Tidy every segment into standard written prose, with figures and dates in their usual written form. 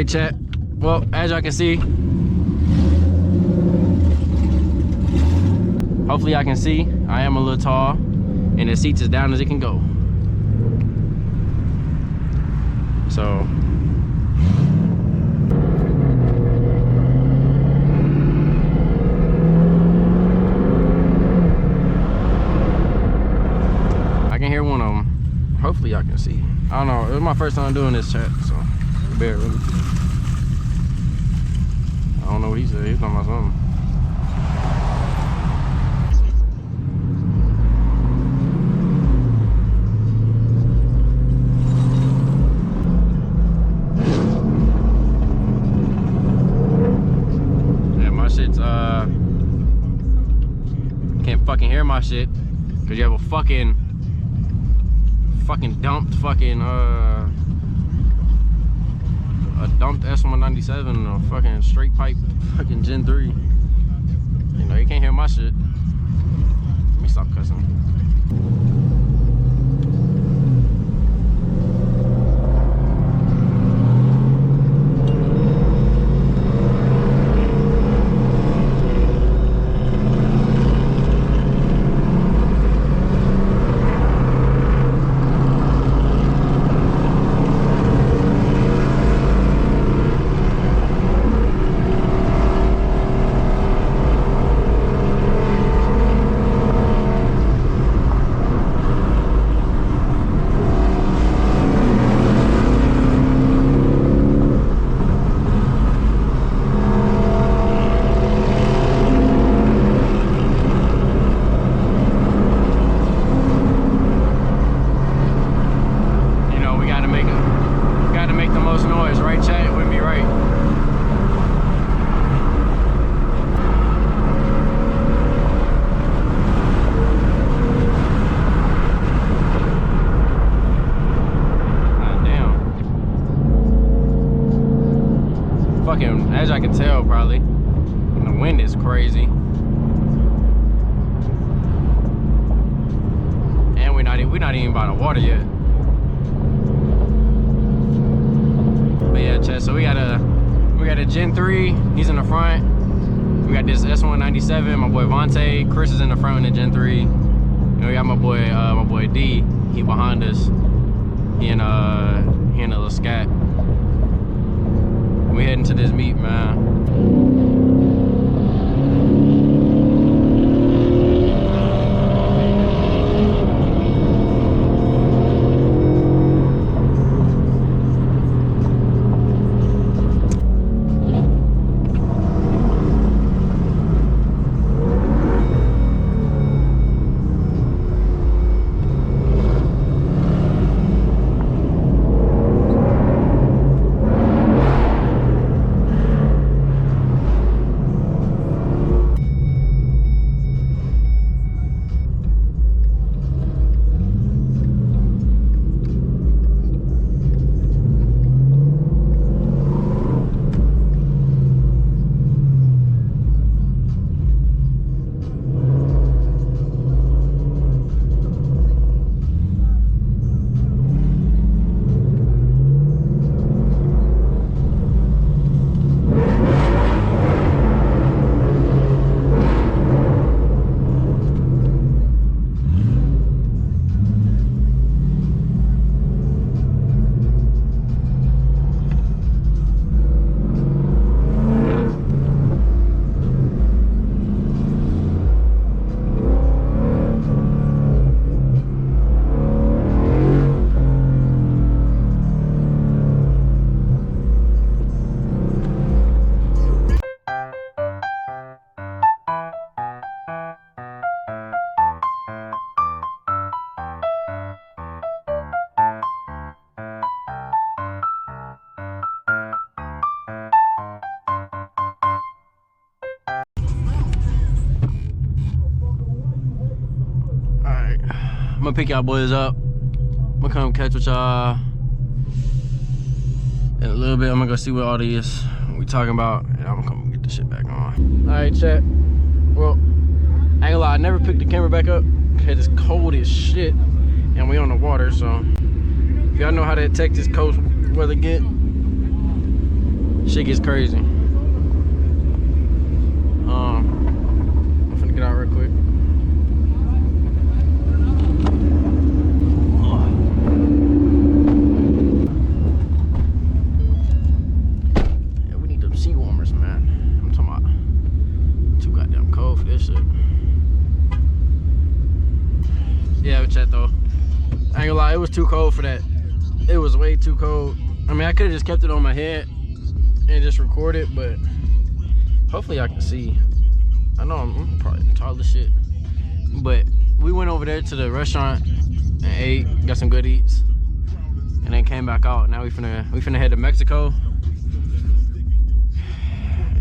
right, chat. Well, as y'all can see, hopefully I can see. I am a little tall, and the seat's as down as it can go. So, I can hear one of them. Hopefully y'all can see. I don't know. It was my first time doing this, chat, so bear with me. I don't know what he said. He's talking about something. Yeah, my shit's can't fucking hear my shit because you have a fucking dumped fucking a dumped S197 and a fucking straight pipe fucking Gen 3. You know, you can't hear my shit. Let me stop cussing. As I can tell, probably, and the wind is crazy, and we're not even by the water yet. But yeah, chat. So we got a Gen 3. He's in the front. We got this S197. My boy Vontae. Chris is in the front in the Gen 3. And we got my boy D. He behind us. He in a little scat. We heading to this meet, man. I'm gonna pick y'all boys up. I'm gonna come catch with y'all in a little bit. I'm gonna go see what all these we talking about, and I'm gonna come get this shit back on. All right, chat. Well, I ain't gonna lie, I never picked the camera back up because it's cold as shit, and we on the water. So if y'all know how that Texas coast weather get, Shit gets crazy. I'm finna get out real quick. Yeah, we need them seat warmers, man. I'm talking about too goddamn cold for this shit. Yeah, chat though. I ain't gonna lie, it was too cold for that. It was way too cold. I mean, I could have just kept it on my head and just recorded, but hopefully I can see. I know I'm probably tall as shit, but we went over there to the restaurant and ate, got some good eats, and then came back out. Now we finna head to Mexico.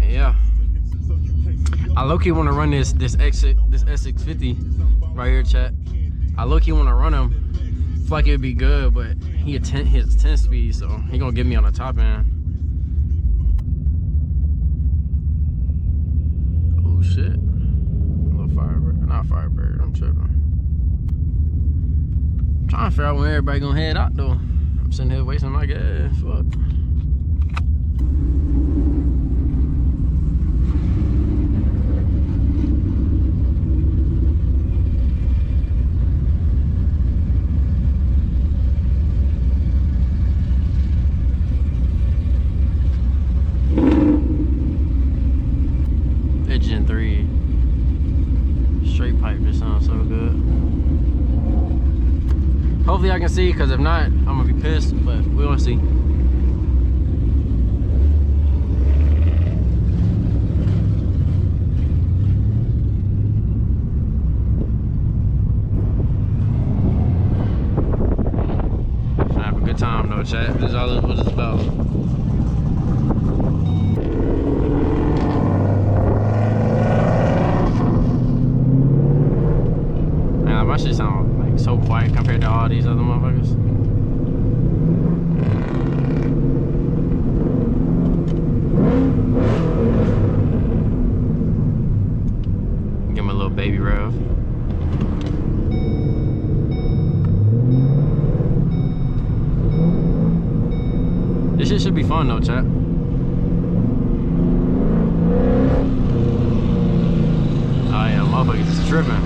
Yeah, I low-key want to run this S650 right here, chat. I low-key want to run him. Feel like it'd be good, but he hits 10 speed, so he gonna get me on the top end. Oh shit! A little Firebird, not Firebird. I'm tripping. I'm trying to figure out when everybody gonna head out though. I'm sitting here wasting my gas. Fuck. Gen 3 straight pipe just sounds so good. Hopefully I can see, because if not, I'm gonna be pissed, but we gonna see. Gonna have a good time though, chat. This is all what it's about. My shit sound like so quiet compared to all these other motherfuckers. Give him a little baby rev. This shit should be fun though, chat. Oh yeah, motherfuckers is tripping.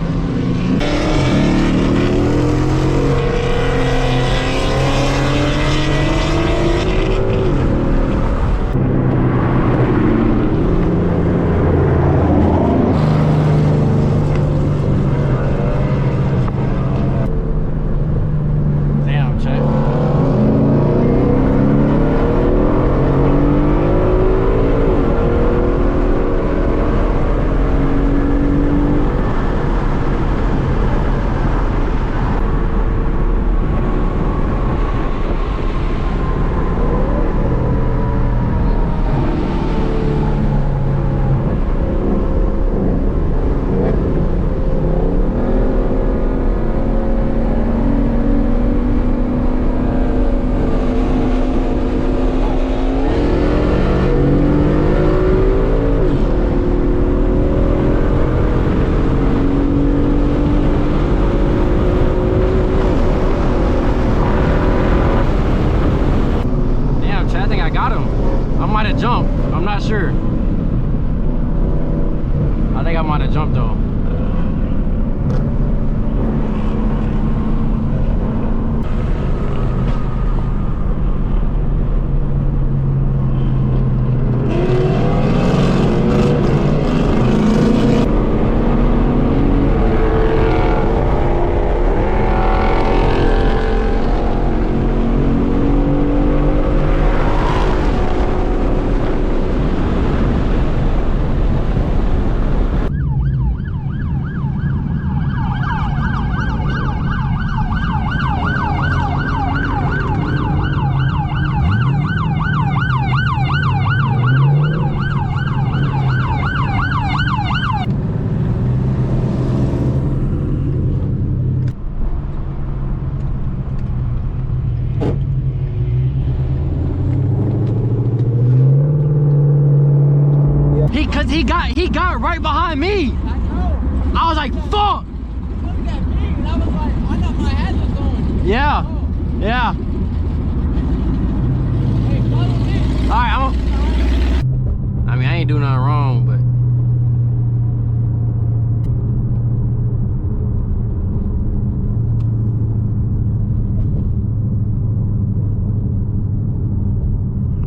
Jumped. I'm not sure. I think I might have jumped though. He got right behind me. I know. I was like, fuck. Look at me, and I was like, I thought my head was going. Yeah. Oh. Yeah. Hey, follow me. All right, mean, I ain't do nothing wrong, but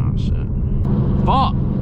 oh shit. Fuck!